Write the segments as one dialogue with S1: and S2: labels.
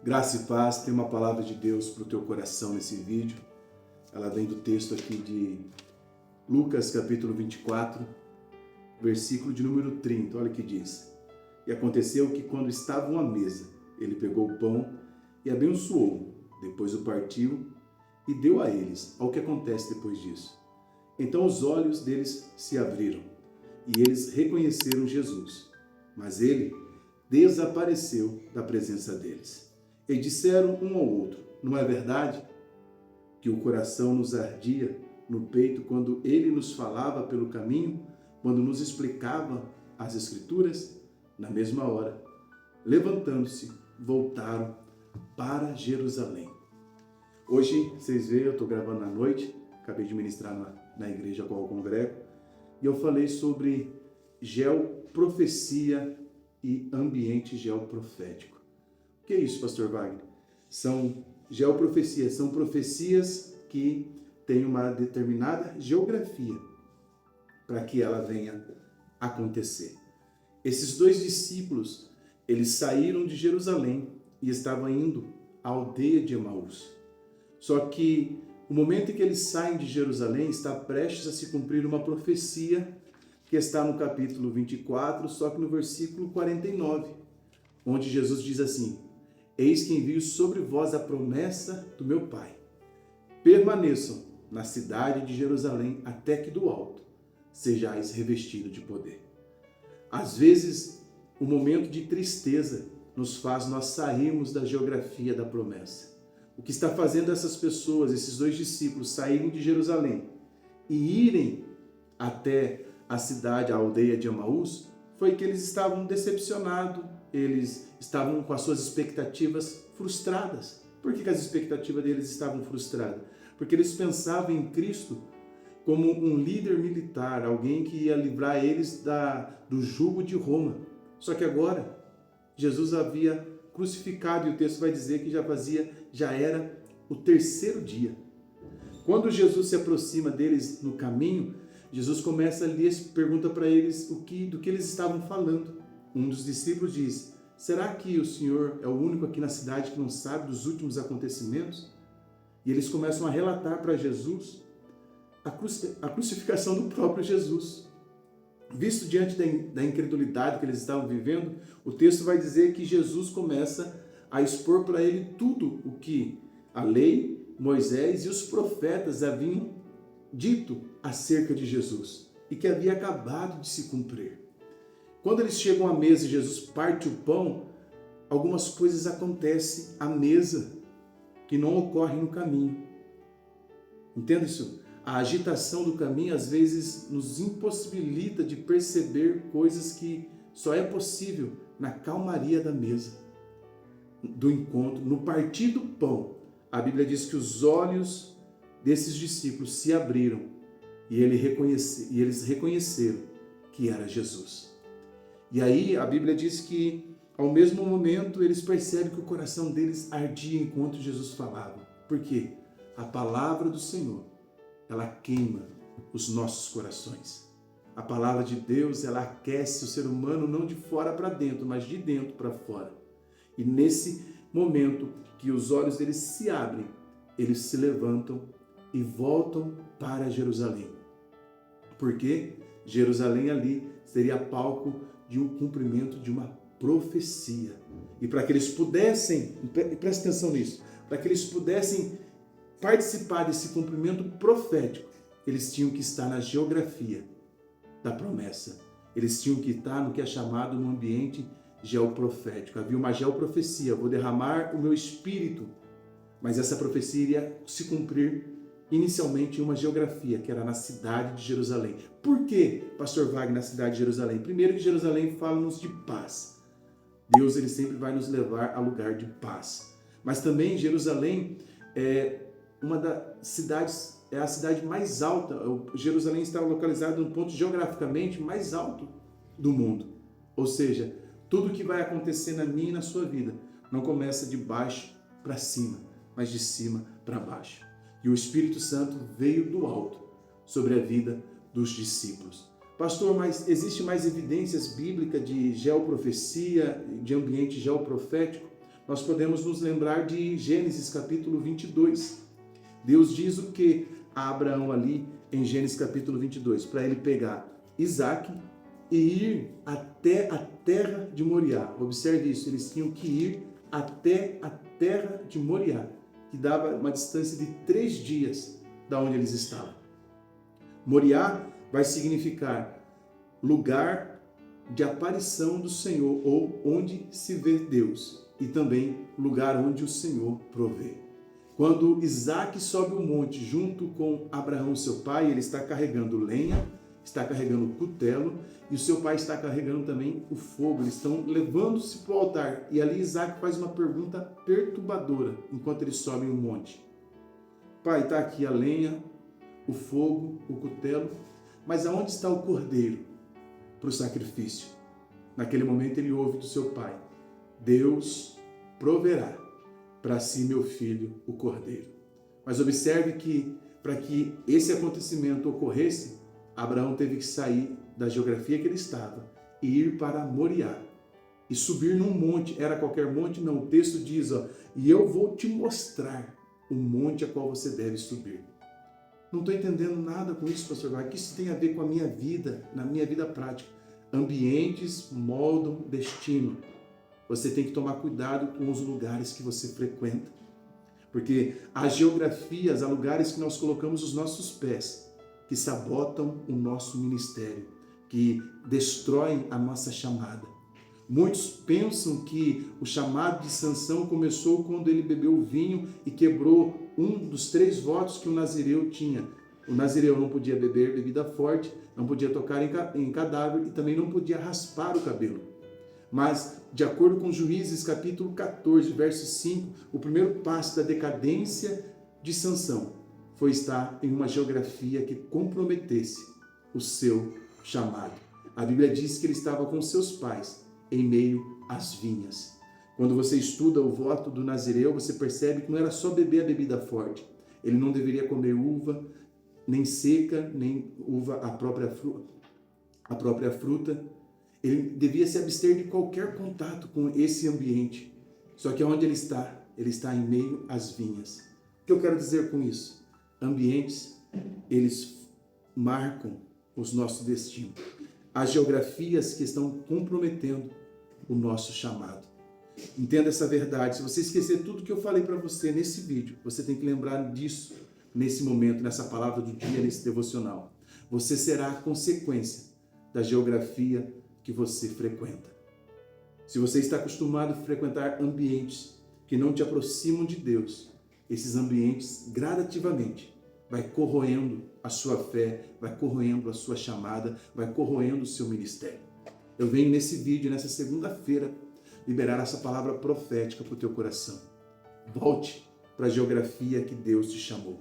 S1: Graça e paz, tem uma palavra de Deus para o teu coração nesse vídeo. Ela vem do texto aqui de Lucas capítulo 24, versículo de número 30. Olha o que diz. E aconteceu que quando estavam à mesa, ele pegou o pão e abençoou, depois o partiu e deu a eles. Olha o que acontece depois disso. Então os olhos deles se abriram e eles reconheceram Jesus, mas ele desapareceu da presença deles. E disseram um ao outro: não é verdade que o coração nos ardia no peito quando ele nos falava pelo caminho, quando nos explicava as Escrituras? Na mesma hora, levantando-se, voltaram para Jerusalém. Hoje, vocês veem, eu estou gravando à noite, acabei de ministrar na igreja a qual eu congrego, e eu falei sobre geoprofecia e ambiente geoprofético. O que é isso, pastor Wagner? São geoprofecias, são profecias que têm uma determinada geografia para que ela venha acontecer. Esses dois discípulos, eles saíram de Jerusalém e estavam indo à aldeia de Emaús. Só que o momento em que eles saem de Jerusalém está prestes a se cumprir uma profecia que está no capítulo 24, só que no versículo 49, onde Jesus diz assim: eis que envio sobre vós a promessa do meu Pai. Permaneçam na cidade de Jerusalém até que do alto sejais revestidos de poder. Às vezes, o momento de tristeza nos faz nós sairmos da geografia da promessa. O que está fazendo essas pessoas, esses dois discípulos, saírem de Jerusalém e irem até a cidade, a aldeia de Emaús, foi que eles estavam decepcionados, eles estavam com as suas expectativas frustradas. Por que as expectativas deles estavam frustradas? Porque eles pensavam em Cristo como um líder militar, alguém que ia livrar eles do jugo de Roma. Só que agora, Jesus havia crucificado, e o texto vai dizer que já era o terceiro dia. Quando Jesus se aproxima deles no caminho, Jesus começa ali, pergunta para eles do que eles estavam falando. Um dos discípulos diz: será que o Senhor é o único aqui na cidade que não sabe dos últimos acontecimentos? E eles começam a relatar para Jesus a crucificação do próprio Jesus. Visto diante da incredulidade que eles estavam vivendo, o texto vai dizer que Jesus começa a expor para ele tudo o que a lei, Moisés e os profetas haviam dito acerca de Jesus e que havia acabado de se cumprir. Quando eles chegam à mesa e Jesus parte o pão, algumas coisas acontecem à mesa que não ocorrem no caminho. Entende isso? A agitação do caminho às vezes nos impossibilita de perceber coisas que só é possível na calmaria da mesa, do encontro, no partir do pão. A Bíblia diz que os olhos desses discípulos se abriram e eles reconheceram que era Jesus. E aí a Bíblia diz que ao mesmo momento eles percebem que o coração deles ardia enquanto Jesus falava. Por quê? A palavra do Senhor, ela queima os nossos corações. A palavra de Deus, ela aquece o ser humano não de fora para dentro, mas de dentro para fora. E nesse momento que os olhos deles se abrem, eles se levantam e voltam para Jerusalém. Porque Jerusalém ali seria palco de um cumprimento de uma profecia. E para que eles pudessem, preste atenção nisso, para que eles pudessem participar desse cumprimento profético, eles tinham que estar na geografia da promessa. Eles tinham que estar no que é chamado no ambiente geoprofético. Havia uma geoprofecia: vou derramar o meu espírito. Mas essa profecia iria se cumprir inicialmente em uma geografia, que era na cidade de Jerusalém. Por que, pastor Wagner, na cidade de Jerusalém? Primeiro que Jerusalém fala-nos de paz. Deus, ele sempre vai nos levar a lugar de paz. Mas também Jerusalém é uma das cidades, é a cidade mais alta. Jerusalém está localizado no ponto geograficamente mais alto do mundo. Ou seja, tudo que vai acontecer na minha e na sua vida não começa de baixo para cima, mas de cima para baixo. E o Espírito Santo veio do alto sobre a vida dos discípulos. Pastor, mas existe mais evidências bíblicas de geoprofecia, de ambiente geoprofético? nós podemos nos lembrar de Gênesis capítulo 22. Deus diz o que a Abraão ali em Gênesis capítulo 22, para ele pegar Isaque e ir até a terra de Moriá. Observe isso, eles tinham que ir até a terra de Moriá, que dava uma distância de 3 dias da onde eles estavam. Moriá vai significar lugar de aparição do Senhor, ou onde se vê Deus, e também lugar onde o Senhor provê. Quando Isaque sobe o monte junto com Abraão, seu pai, ele está carregando lenha, está carregando o cutelo, e o seu pai está carregando também o fogo. Eles estão levando-se para o altar. E ali Isaque faz uma pergunta perturbadora enquanto eles sobem o monte. Pai, está aqui a lenha, o fogo, o cutelo, mas aonde está o cordeiro para o sacrifício? Naquele momento ele ouve do seu pai: Deus proverá para si, meu filho, o cordeiro. Mas observe que para que esse acontecimento ocorresse, Abraão teve que sair da geografia que ele estava e ir para Moriá e subir num monte. Era qualquer monte? Não, o texto diz, e eu vou te mostrar o monte a qual você deve subir. Não estou entendendo nada com isso, pastor Wagner. O que isso tem a ver com a minha vida, na minha vida prática? Ambientes moldam destino. Você tem que tomar cuidado com os lugares que você frequenta. Porque há geografias, há lugares que nós colocamos os nossos pés, que sabotam o nosso ministério, que destroem a nossa chamada. Muitos pensam que o chamado de Sansão começou quando ele bebeu vinho e quebrou um dos 3 votos que o nazireu tinha. O nazireu não podia beber bebida forte, não podia tocar em cadáver e também não podia raspar o cabelo. Mas, de acordo com Juízes capítulo 14, verso 5, o primeiro passo da decadência de Sansão foi estar em uma geografia que comprometesse o seu chamado. A Bíblia diz que ele estava com seus pais em meio às vinhas. Quando você estuda o voto do nazireu, você percebe que não era só beber a bebida forte. Ele não deveria comer uva, nem seca, nem uva a própria fruta. Ele devia se abster de qualquer contato com esse ambiente. Só que onde ele está em meio às vinhas. O que eu quero dizer com isso? Ambientes, eles marcam os nossos destinos. As geografias que estão comprometendo o nosso chamado. Entenda essa verdade. Se você esquecer tudo que eu falei para você nesse vídeo, você tem que lembrar disso nesse momento, nessa palavra do dia, nesse devocional. Você será a consequência da geografia que você frequenta. Se você está acostumado a frequentar ambientes que não te aproximam de Deus, esses ambientes gradativamente vai corroendo a sua fé, vai corroendo a sua chamada, vai corroendo o seu ministério. Eu venho nesse vídeo, nessa segunda-feira, liberar essa palavra profética para o teu coração. Volte para a geografia que Deus te chamou.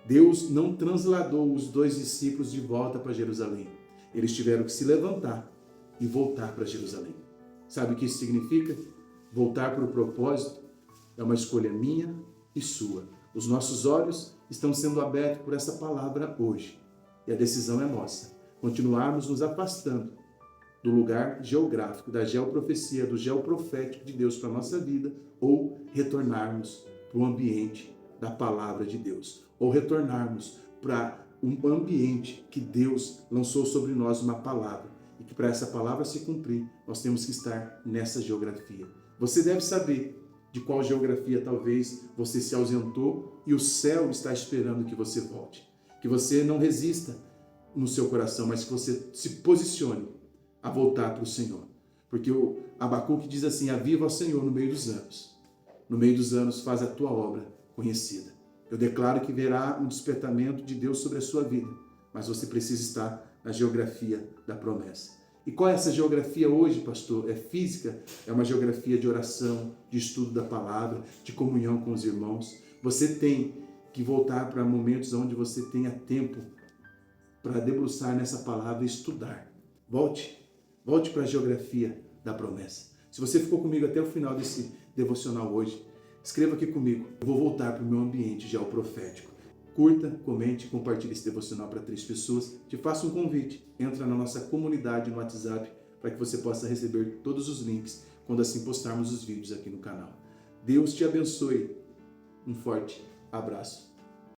S1: Deus não transladou os 2 discípulos de volta para Jerusalém. Eles tiveram que se levantar e voltar para Jerusalém. Sabe o que isso significa? Voltar para o propósito é uma escolha minha e sua. Os nossos olhos estão sendo abertos por essa palavra hoje. E a decisão é nossa. Continuarmos nos afastando do lugar geográfico, da geoprofecia, do geoprofético de Deus para a nossa vida, ou retornarmos para o ambiente da palavra de Deus. Ou retornarmos para um ambiente que Deus lançou sobre nós uma palavra. E que para essa palavra se cumprir, nós temos que estar nessa geografia. Você deve saber de qual geografia talvez você se ausentou e o céu está esperando que você volte. Que você não resista no seu coração, mas que você se posicione a voltar para o Senhor. Porque o Abacuque diz assim: aviva ao Senhor no meio dos anos. No meio dos anos faz a tua obra conhecida. Eu declaro que verá um despertamento de Deus sobre a sua vida, mas você precisa estar na geografia da promessa. E qual é essa geografia hoje, pastor? É física? É uma geografia de oração, de estudo da palavra, de comunhão com os irmãos. Você tem que voltar para momentos onde você tenha tempo para debruçar nessa palavra e estudar. Volte para a geografia da promessa. Se você ficou comigo até o final desse devocional hoje, escreva aqui comigo. Eu vou voltar para o meu ambiente geoprofético. Curta, comente, compartilhe esse devocional para 3 pessoas. Te faço um convite. Entra na nossa comunidade no WhatsApp para que você possa receber todos os links quando assim postarmos os vídeos aqui no canal. Deus te abençoe. Um forte abraço.